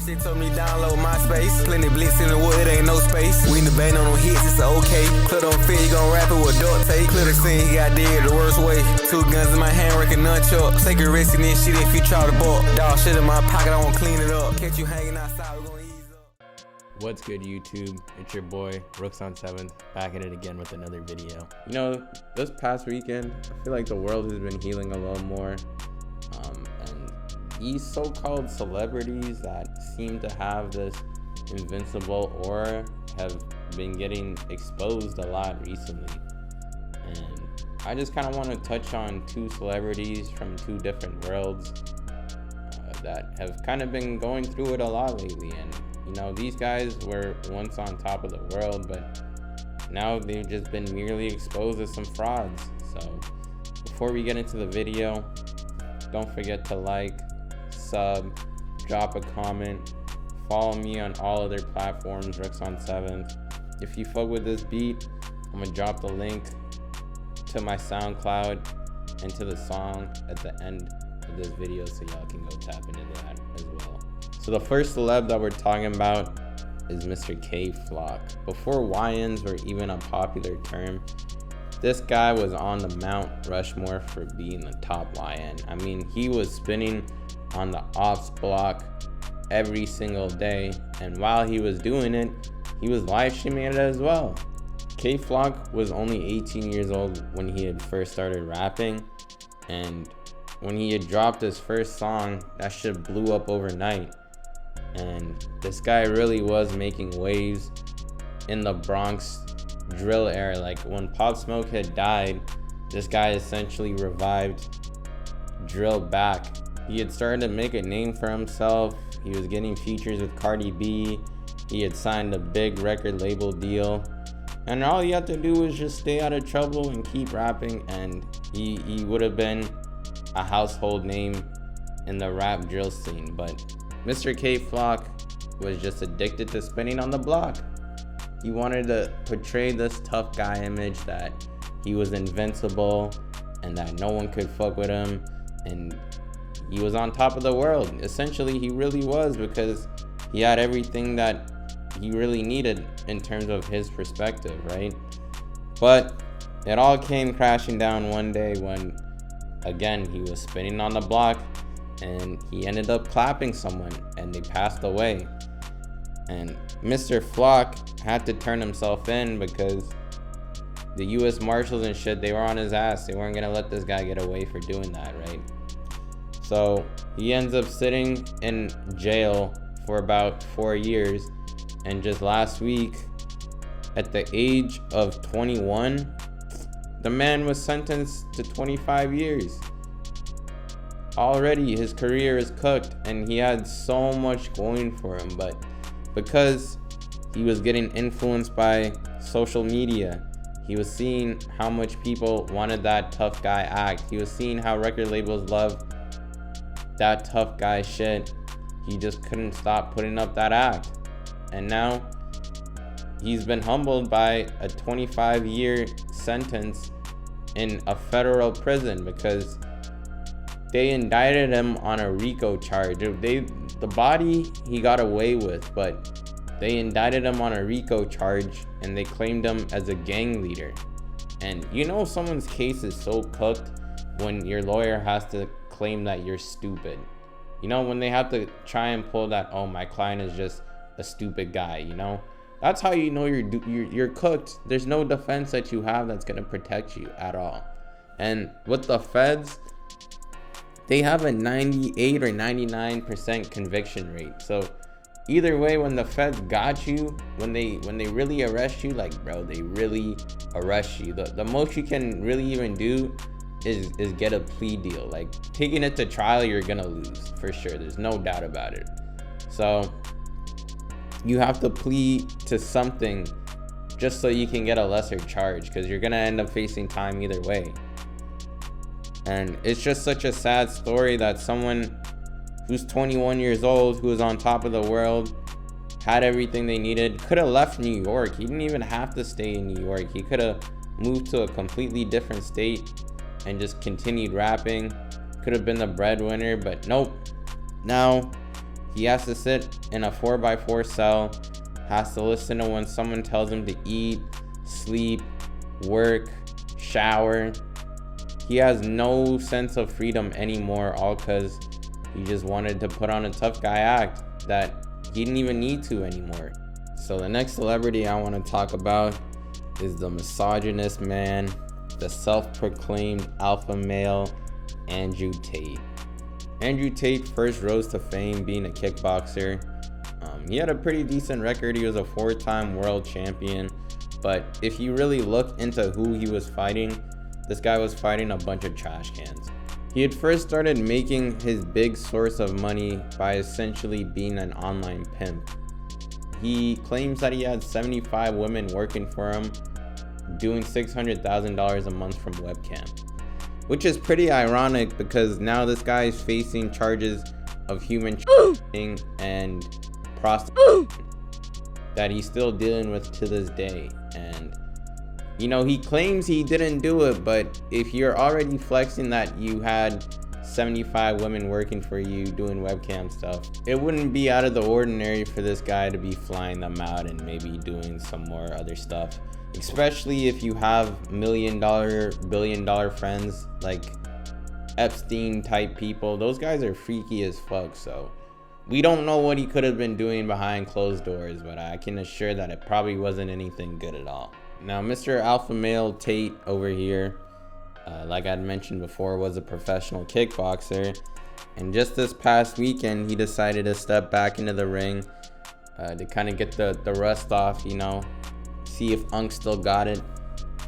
Shit told me download my space. Plenty blitz in the wood, it ain't no space. We in the bang on them hits, it's okay. Clear don't fit, you gon' rap it with duct tape. Clear the scene, he got dead the worst way. 2 guns in my hand, working nunchuck. Take a risk in this shit if you try to buck. Dog shit in my pocket, I won't clean it up. Catch you hanging outside, we gon' ease up. What's good, YouTube? It's your boy Rooks on 7th, back at it again with another video. You know, this past weekend, I feel like the world has been healing a little more. And these so-called celebrities that seem to have this invincible aura have been getting exposed a lot recently. And I just kind of want to touch on 2 celebrities from 2 different worlds that have kind of been going through it a lot lately. And you know, these guys were once on top of the world, but now they've just been merely exposed as some frauds. So before we get into the video, don't forget to like, sub, drop a comment, follow me on all other platforms, Rooks on 7th. If you fuck with this beat, I'm gonna drop the link to my SoundCloud and to the song at the end of this video so y'all can go tap into that as well. So the first celeb that we're talking about is Mr. K Flock. Before YNs were even a popular term, this guy was on the Mount Rushmore for being the top YN. I mean, he was spinning on the ops block every single day, and while he was doing it, he was live streaming it as well. K Flock was only 18 years old when he had first started rapping, and when he had dropped his first song, that shit blew up overnight. And this guy really was making waves in the Bronx drill era. Like when Pop Smoke had died, this guy essentially revived drill back. He had started to make a name for himself. He was getting features with Cardi B. He had signed a big record label deal. And all you have to do is just stay out of trouble and keep rapping, and he would have been a household name in the rap drill scene. But Mr. K Flock was just addicted to spinning on the block. He wanted to portray this tough guy image that he was invincible and that no one could fuck with him, and he was on top of the world. Essentially, he really was, because he had everything that he really needed in terms of his perspective, right? But it all came crashing down one day when, again, he was spinning on the block and he ended up clapping someone and they passed away. And Mr. Flock had to turn himself in because the US Marshals and shit, they were on his ass. They weren't gonna let this guy get away for doing that, right? So he ends up sitting in jail for about 4 years. And just last week, at the age of 21, the man was sentenced to 25 years. Already his career is cooked, and he had so much going for him, but because he was getting influenced by social media, he was seeing how much people wanted that tough guy act. He was seeing how record labels love that tough guy shit. He just couldn't stop putting up that act. And now he's been humbled by a 25-year sentence in a federal prison because they indicted him on a RICO charge. The body he got away with, but they indicted him on a RICO charge and they claimed him as a gang leader. And you know someone's case is so cooked when your lawyer has to claim that you're stupid. You know, when they have to try and pull that, oh, my client is just a stupid guy, you know? That's how you know you're cooked. There's no defense that you have that's gonna protect you at all. And with the feds, they have a 98 or 99% conviction rate. So either way, when the feds got you, when they really arrest you, like, bro, they really arrest you. The most you can really even do is get a plea deal. Like, taking it to trial, you're gonna lose for sure. There's no doubt about it. So you have to plead to something just so you can get a lesser charge, because you're gonna end up facing time either way. And it's just such a sad story that someone who's 21 years old, who was on top of the world, had everything they needed, could have left New York. He didn't even have to stay in New York. He could have moved to a completely different state and just continued rapping. Could have been the breadwinner, but nope. Now He has to sit in a 4x4 cell, has to listen to when someone tells him to eat, sleep, work, shower. He has no sense of freedom anymore, all because he just wanted to put on a tough guy act that he didn't even need to anymore. So the next celebrity I want to talk about is the misogynist man, the self-proclaimed alpha male, Andrew Tate. Andrew Tate first rose to fame being a kickboxer. He had a pretty decent record. He was a 4-time world champion. But if you really look into who he was fighting, this guy was fighting a bunch of trash cans. He had first started making his big source of money by essentially being an online pimp. He claims that he had 75 women working for him, doing $600,000 a month from webcam, which is pretty ironic because now this guy is facing charges of human trafficking and prostitution that he's still dealing with to this day. And you know, he claims he didn't do it, but if you're already flexing that you had 75 women working for you doing webcam stuff, it wouldn't be out of the ordinary for this guy to be flying them out and maybe doing some more other stuff, especially if you have million-dollar, billion-dollar friends like Epstein type people. Those guys are freaky as fuck. So we don't know what he could have been doing behind closed doors, but I can assure that it probably wasn't anything good at all. Now, Mr. Alpha Male Tate over here, like I'd mentioned before, was a professional kickboxer. And just this past weekend, he decided to step back into the ring to kind of get the rust off, you know, see if Unk still got it.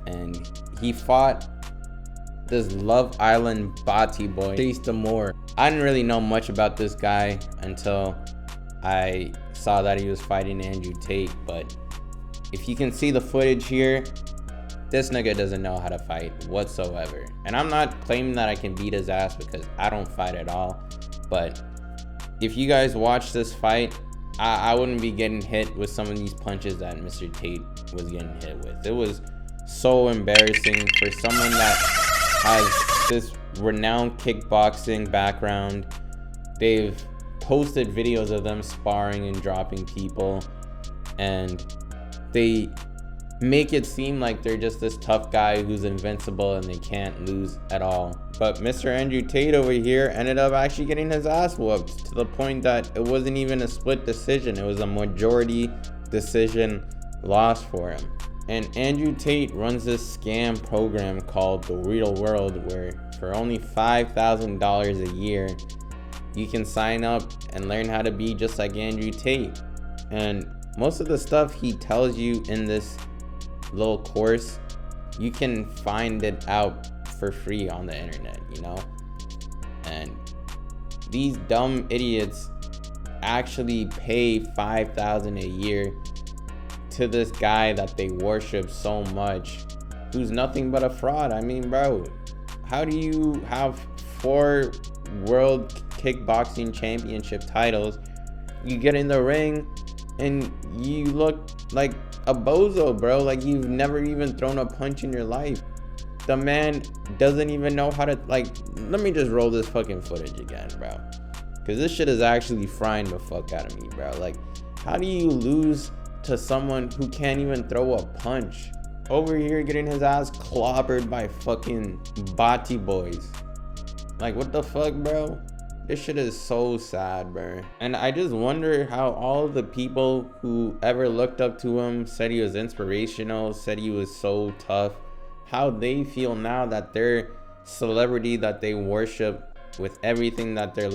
And he fought this Love Island Bati boy, Chase Demore. I didn't really know much about this guy until I saw that he was fighting Andrew Tate, but if you can see the footage here, this nigga doesn't know how to fight whatsoever. And I'm not claiming that I can beat his ass because I don't fight at all. But if you guys watch this fight, I wouldn't be getting hit with some of these punches that Mr. Tate was getting hit with. It was so embarrassing for someone that has this renowned kickboxing background. They've posted videos of them sparring and dropping people, and they make it seem like they're just this tough guy who's invincible and they can't lose at all. But Mr. Andrew Tate over here ended up actually getting his ass whooped to the point that it wasn't even a split decision. It was a majority decision loss for him. And Andrew Tate runs this scam program called The Real World, where for only $5,000 a year, you can sign up and learn how to be just like Andrew Tate. And most of the stuff he tells you in this little course, you can find it out for free on the internet, you know? And these dumb idiots actually pay $5,000 a year to this guy that they worship so much, who's nothing but a fraud. I mean, bro, how do you have 4 world kickboxing championship titles? You get in the ring and you look like a bozo, bro. Like you've never even thrown a punch in your life. The man doesn't even know how to, like, let me just roll this fucking footage again, bro, because this shit is actually frying the fuck out of me, bro. Like, how do you lose to someone who can't even throw a punch? Over here getting his ass clobbered by fucking Bati boys. Like, what the fuck, bro? This shit is so sad, bro. And I just wonder how all the people who ever looked up to him, said he was inspirational, said he was so tough, how they feel now that their celebrity that they worship with everything that they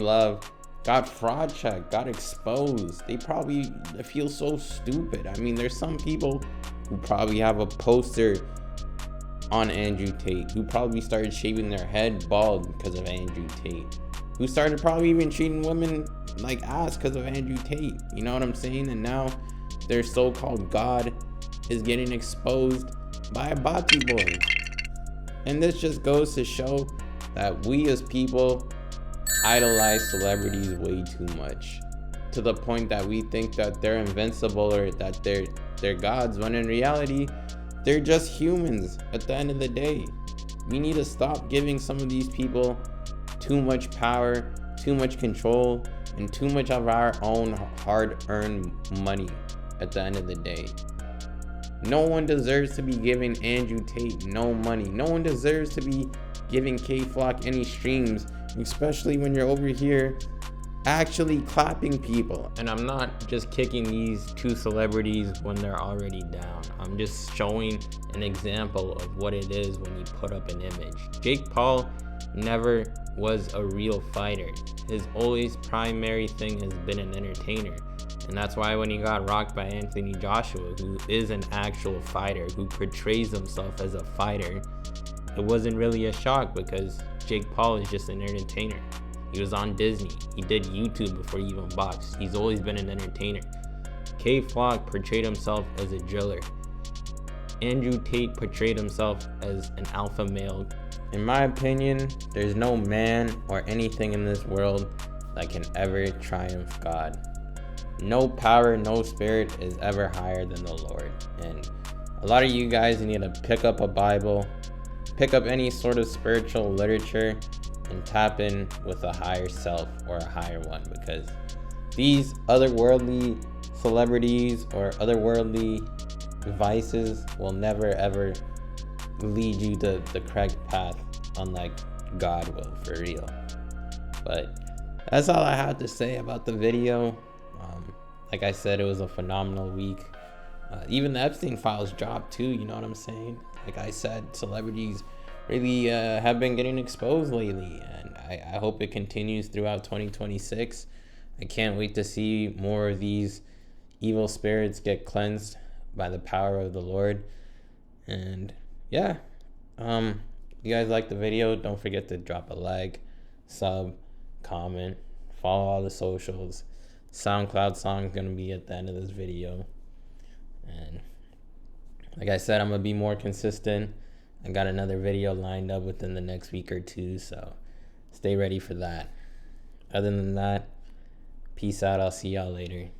love got fraud checked, got exposed. They probably feel so stupid. I mean, there's some people who probably have a poster on Andrew Tate, who probably started shaving their head bald because of Andrew Tate, who started probably even treating women like ass because of Andrew Tate. You know what I'm saying? And now their so-called God is getting exposed by a Bati boy. And this just goes to show that we as people idolize celebrities way too much, to the point that we think that they're invincible or that they're gods, when in reality they're just humans at the end of the day. We need to stop giving some of these people too much power, too much control, and too much of our own hard-earned money at the end of the day. No one deserves to be giving Andrew Tate no money. No one deserves to be giving K-Flock any streams, especially when you're over here actually clapping people. And I'm not just kicking these two celebrities when they're already down. I'm just showing an example of what it is when you put up an image. Jake Paul never was a real fighter. His always primary thing has been an entertainer. And that's why when he got rocked by Anthony Joshua, who is an actual fighter, who portrays himself as a fighter, it wasn't really a shock because Jake Paul is just an entertainer. He was on Disney. He did YouTube before he even boxed. He's always been an entertainer. K-Flock portrayed himself as a driller. Andrew Tate portrayed himself as an alpha male. In my opinion, there's no man or anything in this world that can ever triumph God. No power, no spirit is ever higher than the Lord. And a lot of you guys need to pick up a Bible, pick up any sort of spiritual literature, and tap in with a higher self or a higher one, because these otherworldly celebrities or otherworldly vices will never ever lead you to the correct path, unlike God will, for real. But that's all I have to say about the video. Like I said, it was a phenomenal week. Even the Epstein files dropped too, you know what I'm saying? Like I said, celebrities really have been getting exposed lately, and I hope it continues throughout 2026. I can't wait to see more of these evil spirits get cleansed by the power of the Lord. And yeah, if you guys like the video, don't forget to drop a like, sub, comment, follow all the socials. SoundCloud song is gonna be at the end of this video, and like I said, I'm gonna be more consistent. I got another video lined up within the next week or two, so stay ready for that. Other than that, peace out. I'll see y'all later.